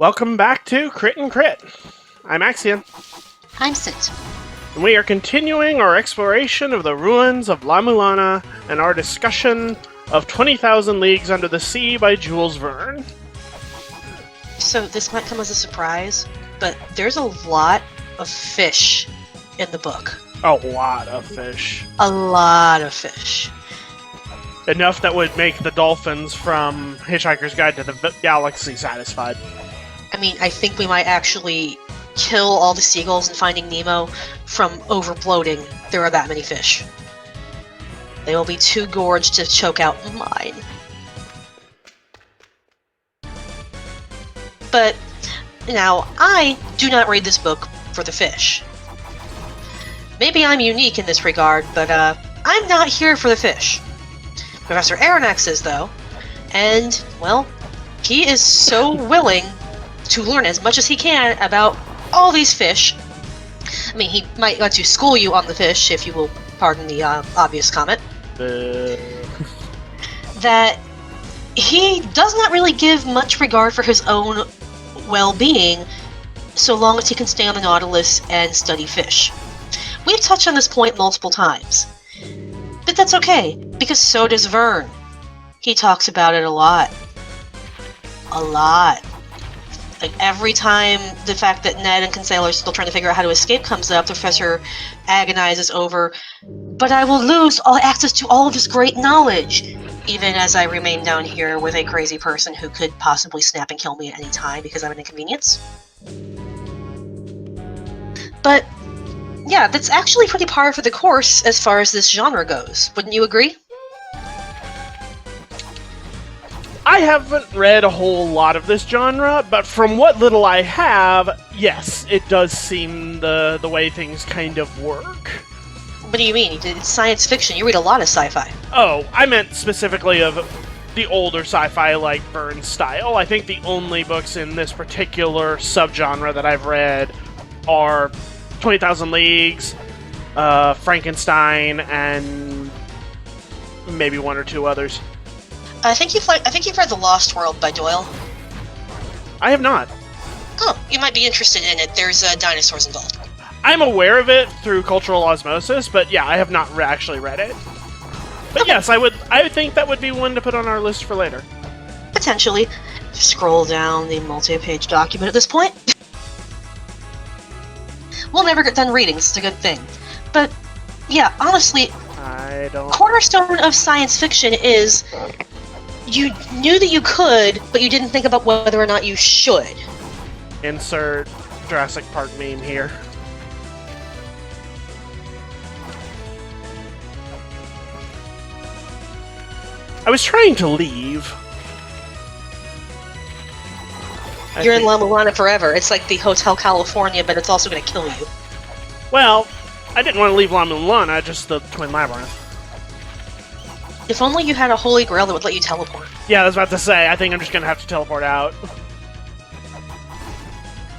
Welcome back to Crit and Crit. I'm Axion, I'm Scint. and we are continuing our exploration of the ruins of La-Mulana and our discussion of 20,000 Leagues Under the Sea by Jules Verne. So this might come as a surprise, but there's a lot of fish in the book. A lot of fish. A lot of fish. Enough that would make the dolphins from Hitchhiker's Guide to the Galaxy satisfied. I mean, I think we might actually kill all the seagulls in Finding Nemo from overbloating. There are that many fish. They will be too gorged to choke out mine. But, now, I do not read this book for the fish. Maybe I'm unique in this regard, but I'm not here for the fish. Professor Aronnax is, though, and, well, he is so willing to learn as much as he can about all these fish. I mean, he might want to school you on the fish, if you will pardon the obvious comment. That he does not really give much regard for his own well-being, so long as he can stay on the Nautilus and study fish. We've touched on this point multiple times. But that's okay, because so does Verne. He talks about it a lot. A lot. Like, every time the fact that Ned and Kinsale are still trying to figure out how to escape comes up, the professor agonizes over, "But I will lose all access to all of this great knowledge, even as I remain down here with a crazy person who could possibly snap and kill me at any time because I'm an inconvenience." But, yeah, that's actually pretty par for the course as far as this genre goes. Wouldn't you agree? I haven't read a whole lot of this genre, but from what little I have, yes, it does seem the way things kind of work. What do you mean? It's science fiction. You read a lot of sci-fi. Oh, I meant specifically of the older sci-fi like Verne style. I think the only books in this particular subgenre that I've read are 20,000 Leagues, Frankenstein, and maybe one or two others. I think you've read The Lost World by Doyle. I have not. Oh, you might be interested in it. There's dinosaurs involved. I'm aware of it through cultural osmosis, but yeah, I have not actually read it. But Okay. yes, I would think that would be one to put on our list for later. Potentially. Scroll down the multi-page document at this point. We'll never get done reading, it's a good thing. But, yeah, honestly, I don't... cornerstone of science fiction is you knew that you could, but you didn't think about whether or not you should. Insert Jurassic Park meme here. I was trying to leave. You're in La-Mulana forever. It's like the Hotel California, but it's also going to kill you. Well, I didn't want to leave La-Mulana, just the Twin Labyrinth. If only you had a holy grail that would let you teleport. Yeah, I was about to say, I think I'm just going to have to teleport out.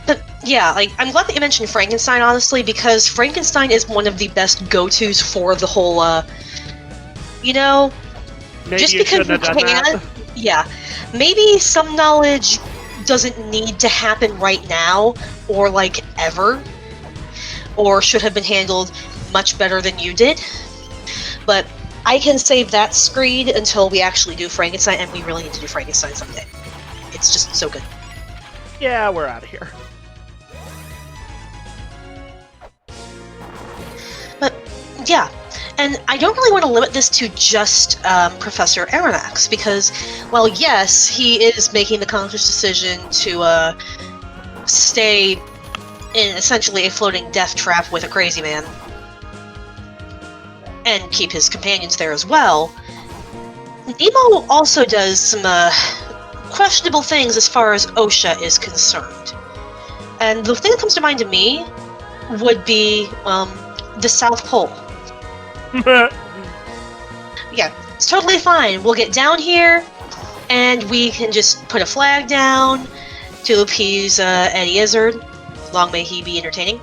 But, yeah, like, I'm glad that you mentioned Frankenstein, honestly, because Frankenstein is one of the best go-tos for the whole, Maybe just you because shouldn't you have done can't, that. yeah, maybe some knowledge doesn't need to happen right now, or, like, ever, or should have been handled much better than you did, but I can save that screed until we actually do Frankenstein, and we really need to do Frankenstein someday. It's just so good. Yeah, we're out of here. But, yeah. And I don't really want to limit this to just Professor Aronnax, because, well, yes, he is making the conscious decision to stay in essentially a floating death trap with a crazy man, and keep his companions there as well. Nemo also does some questionable things as far as OSHA is concerned. And the thing that comes to mind to me would be the South Pole. Yeah, it's totally fine. We'll get down here, and we can just put a flag down to appease Eddie Izzard. Long may he be entertaining.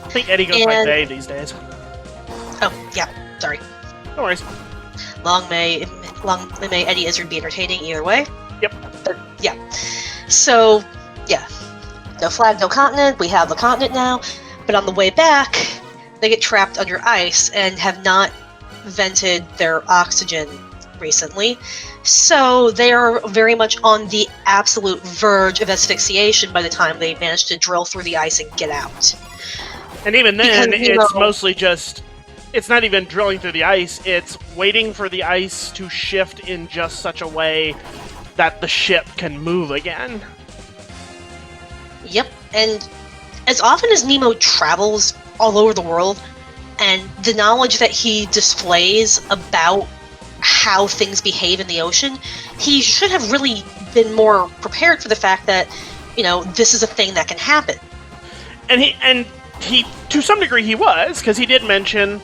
I think Eddie goes by they these days. Oh, yeah, sorry. No worries. Long may Eddie Izzard be entertaining either way. Yep. But, yeah. So, yeah. No flag, no continent. We have a continent now. But on the way back, they get trapped under ice and have not vented their oxygen recently. So they are very much on the absolute verge of asphyxiation by the time they manage to drill through the ice and get out. And even then, Because, you it's know- mostly just... It's not even drilling through the ice, it's waiting for the ice to shift in just such a way that the ship can move again. Yep, and as often as Nemo travels all over the world, and the knowledge that he displays about how things behave in the ocean, he should have really been more prepared for the fact that, you know, this is a thing that can happen. And he to some degree he was, because he did mention,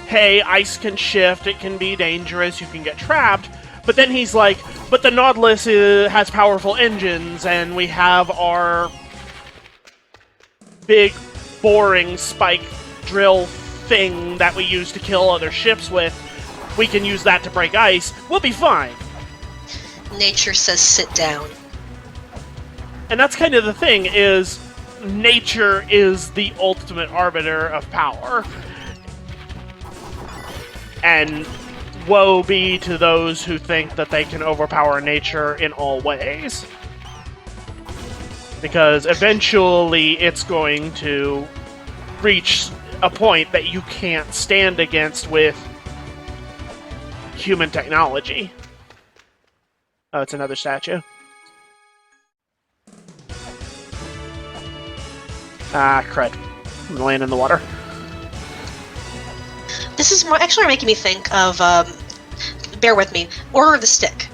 hey, ice can shift, it can be dangerous, you can get trapped, but then he's like, but the Nautilus has powerful engines, and we have our big, boring spike drill thing that we use to kill other ships with. We can use that to break ice. We'll be fine. Nature says sit down. And that's kind of the thing, is nature is the ultimate arbiter of power. And woe be to those who think that they can overpower nature in all ways. Because eventually it's going to reach a point that you can't stand against with human technology. Oh, it's another statue. Ah, crud. I'm laying in the water. This is actually making me think of, bear with me, Order of the Stick.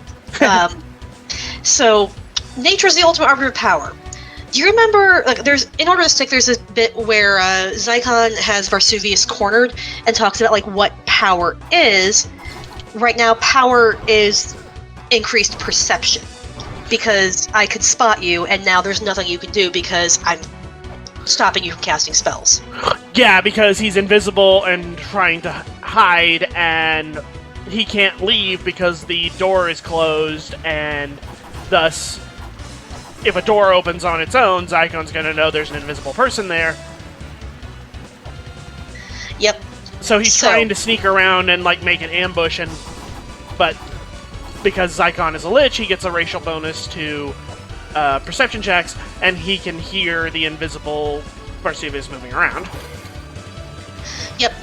So, nature's the ultimate arbiter of power. Do you remember, like, in Order of the Stick, there's this bit where Zyklon has Vesuvius cornered and talks about, like, what power is. Right now, power is increased perception. Because I could spot you, and now there's nothing you can do because I'm stopping you from casting spells. Yeah, because he's invisible and trying to hide, and he can't leave because the door is closed, and thus, if a door opens on its own, Zyklon's gonna know there's an invisible person there. Yep. So he's trying to sneak around and, like, make an ambush, but because Zyklon is a lich, he gets a racial bonus to perception checks, and he can hear the invisible Vesuvius moving around. Yep.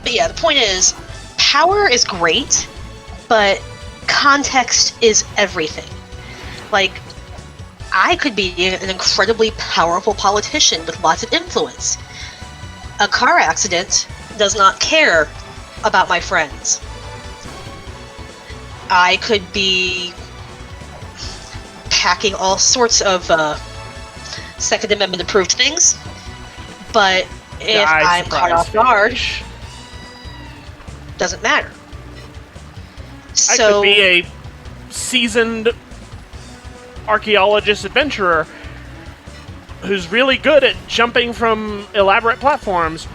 But yeah, the point is, power is great, but context is everything. Like, I could be an incredibly powerful politician with lots of influence. A car accident does not care about my friends. I could be packing all sorts of Second Amendment approved things, but if I'm caught off guard, doesn't matter. I could be a seasoned archaeologist adventurer who's really good at jumping from elaborate platforms,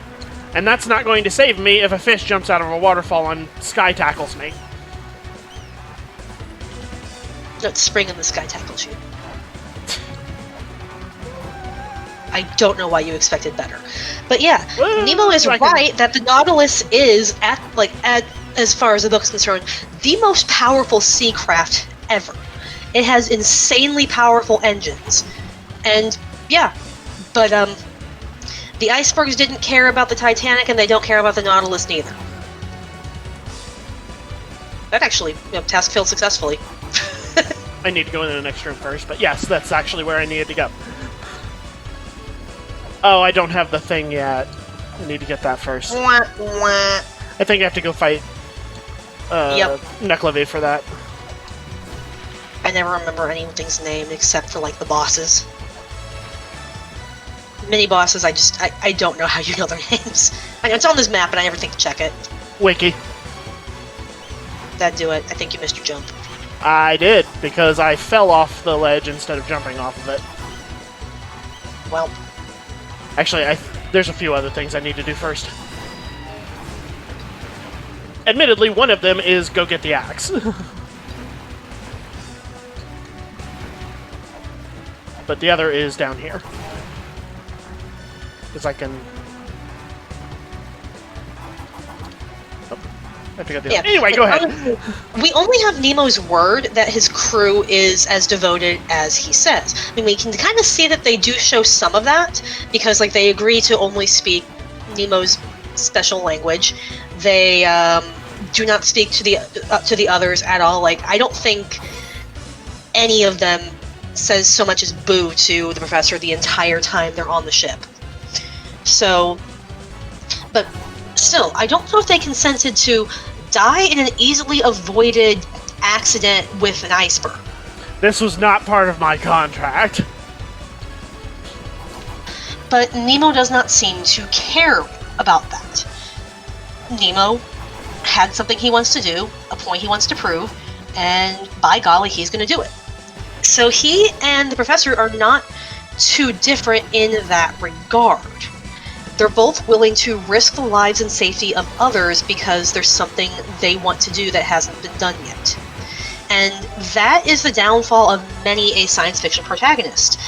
and that's not going to save me if a fish jumps out of a waterfall and sky tackles me. No, it's spring and the sky tackles you. I don't know why you expected better. But yeah, Well, Nemo is right that the Nautilus is, as far as the book's concerned, the most powerful sea craft ever. It has insanely powerful engines. And, yeah, but, the icebergs didn't care about the Titanic, and they don't care about the Nautilus neither. That actually, task failed successfully. I need to go in the next room first, but yes, that's actually where I needed to go. Oh, I don't have the thing yet. I need to get that first. Wah, wah. I think I have to go fight Neclavy for that. I never remember anything's name except for, like, the bosses. Mini bosses, I don't know how you know their names. I know it's on this map, and I never think to check it. Wiki. That'd do it. I think you missed your jump. I did, because I fell off the ledge instead of jumping off of it. Well, Actually, there's a few other things I need to do first. Admittedly, one of them is go get the axe. but the other is down here. Because I can... Oh, I forgot the other. Anyway, go ahead. We only have Nemo's word that his crew is as devoted as he says. I mean, we can kind of see that they do show some of that, because, like, they agree to only speak Nemo's special language. They do not speak to the others at all. Like, I don't think any of them says so much as boo to the professor the entire time they're on the ship. So, but still, I don't know if they consented to die in an easily avoided accident with an iceberg. This was not part of my contract. But Nemo does not seem to care about that. Nemo had something he wants to do, a point he wants to prove, and by golly, he's going to do it. So he and the professor are not too different in that regard. They're both willing to risk the lives and safety of others because there's something they want to do that hasn't been done yet. And that is the downfall of many a science fiction protagonist.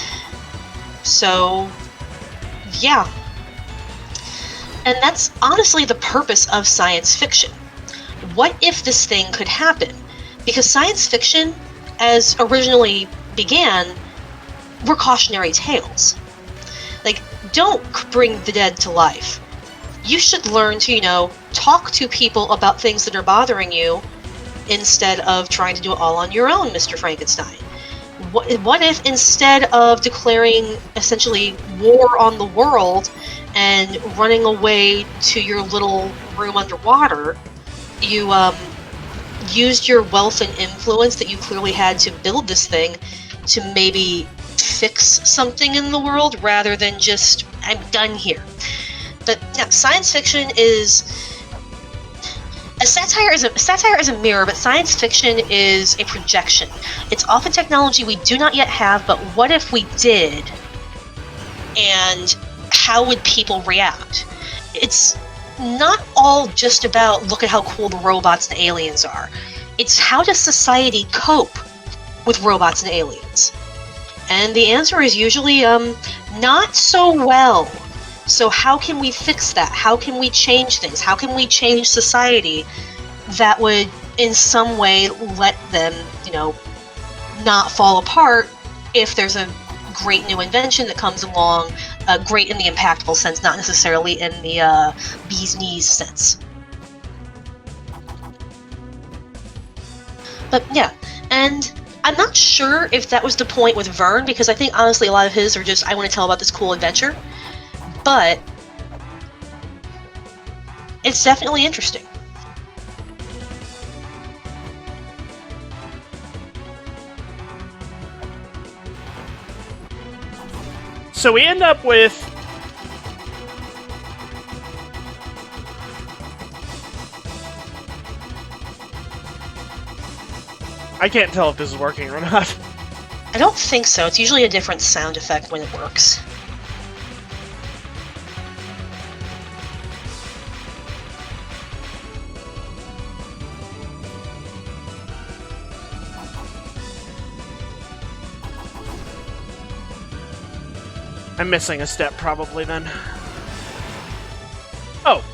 So, yeah. And that's honestly the purpose of science fiction. What if this thing could happen? Because science fiction, as originally began, were cautionary tales. Like, don't bring the dead to life. You should learn to, talk to people about things that are bothering you instead of trying to do it all on your own, Mr. Frankenstein. What if instead of declaring essentially war on the world and running away to your little room underwater, you used your wealth and influence that you clearly had to build this thing to maybe fix something in the world rather than just, I'm done here. But yeah, science fiction is... Satire is a mirror, but science fiction is a projection. It's often technology we do not yet have, but what if we did? And how would people react? It's not all just about, look at how cool the robots and aliens are. It's how does society cope with robots and aliens? And the answer is usually, not so well. So how can we fix that? How can we change things? How can we change society that would, in some way, let them, not fall apart if there's a great new invention that comes along, great in the impactful sense, not necessarily in the bee's knees sense. But yeah, and I'm not sure if that was the point with Verne, because I think honestly a lot of his are just, I want to tell about this cool adventure. But it's definitely interesting. So we end up with... I can't tell if this is working or not. I don't think so. It's usually a different sound effect when it works. I'm missing a step probably then. Oh.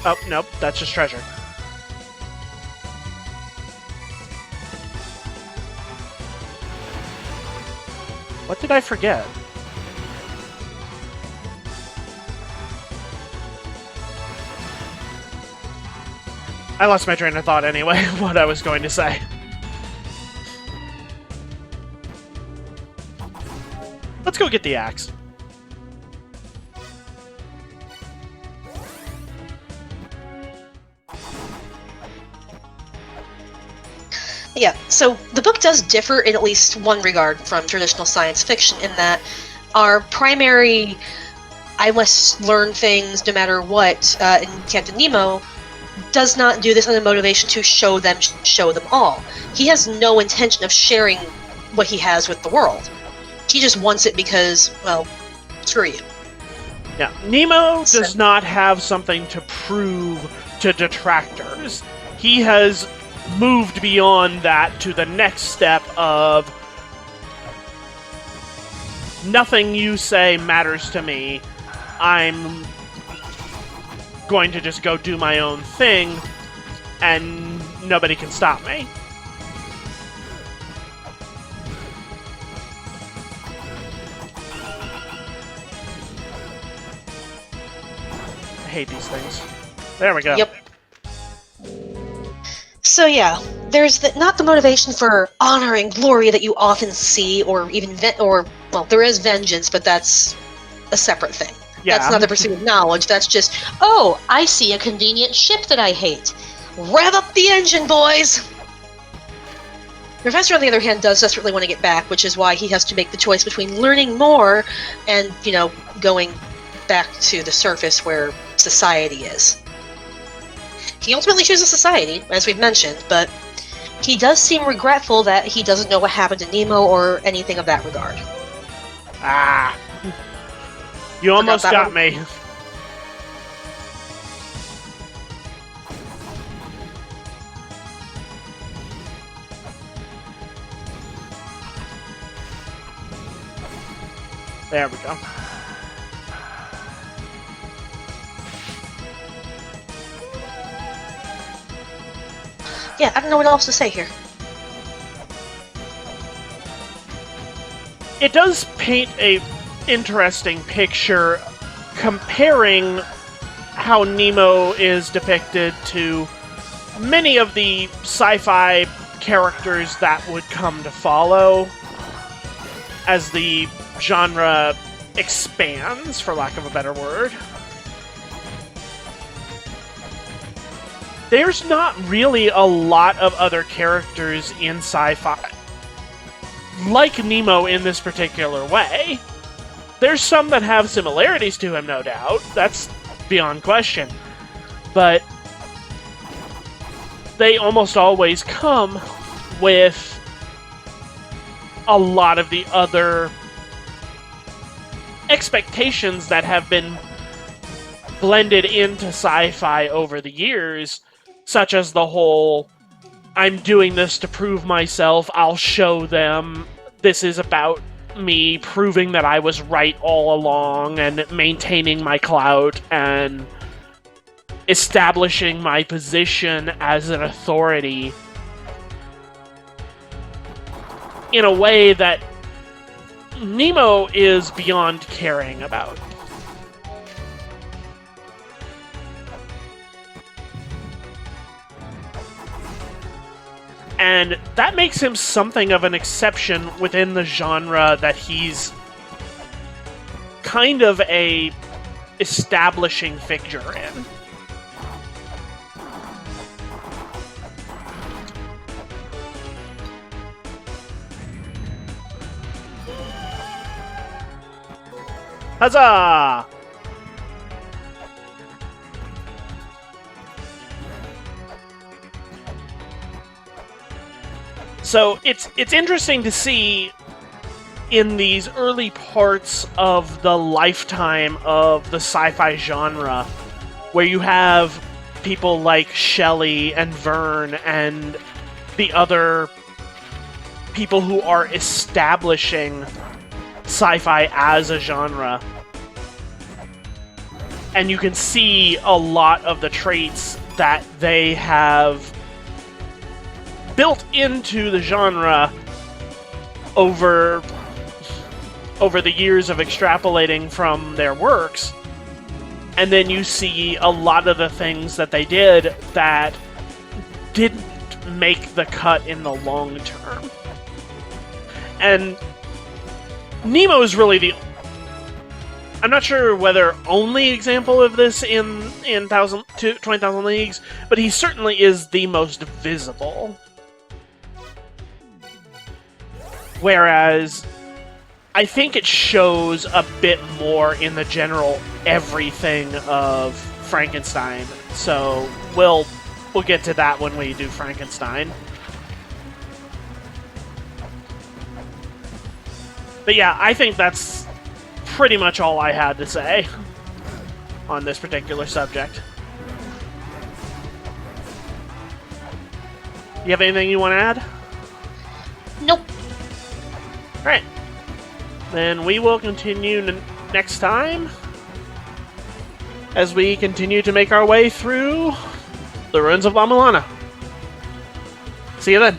Oh, nope, that's just treasure. What did I forget? I lost my train of thought anyway, what I was going to say. Let's go get the axe. Yeah, so the book does differ in at least one regard from traditional science fiction in that our primary I must learn things no matter what in Captain Nemo does not do this on a motivation to show them all. He has no intention of sharing what he has with the world. He just wants it because, well, screw you. Yeah, Nemo does not have something to prove to detractors. he has moved beyond that to the next step of nothing you say matters to me. I'm going to just go do my own thing, and nobody can stop me. I hate these things. There we go. Yep. So yeah, there's not the motivation for honor and glory that you often see, or even well, there is vengeance, but that's a separate thing. Yeah. That's not the pursuit of knowledge. That's just, oh, I see a convenient ship that I hate. Rev up the engine, boys! Professor, on the other hand, does desperately want to get back, which is why he has to make the choice between learning more and, going back to the surface where society is. He ultimately chooses society, as we've mentioned, but he does seem regretful that he doesn't know what happened to Nemo or anything of that regard. Ah! You almost got me. There we go. Yeah, I don't know what else to say here. It does paint a interesting picture comparing how Nemo is depicted to many of the sci-fi characters that would come to follow as the genre expands, for lack of a better word. There's not really a lot of other characters in sci-fi like Nemo in this particular way. There's some that have similarities to him, no doubt. That's beyond question. But they almost always come with a lot of the other expectations that have been blended into sci-fi over the years, such as the whole, I'm doing this to prove myself, I'll show them, this is about me proving that I was right all along and maintaining my clout and establishing my position as an authority in a way that Nemo is beyond caring about. And that makes him something of an exception within the genre that he's kind of a establishing figure in. Huzzah! So it's interesting to see in these early parts of the lifetime of the sci-fi genre, where you have people like Shelley and Verne and the other people who are establishing sci-fi as a genre. And you can see a lot of the traits that they have built into the genre over the years of extrapolating from their works. And then you see a lot of the things that they did that didn't make the cut in the long term. And Nemo is really the... I'm not sure whether only example of this in 20,000 Leagues, but he certainly is the most visible. Whereas, I think it shows a bit more in the general everything of Frankenstein. So, we'll get to that when we do Frankenstein. But yeah, I think that's pretty much all I had to say on this particular subject. You have anything you want to add? Nope. Alright. Then we will continue next time as we continue to make our way through the ruins of La-Mulana. See you then.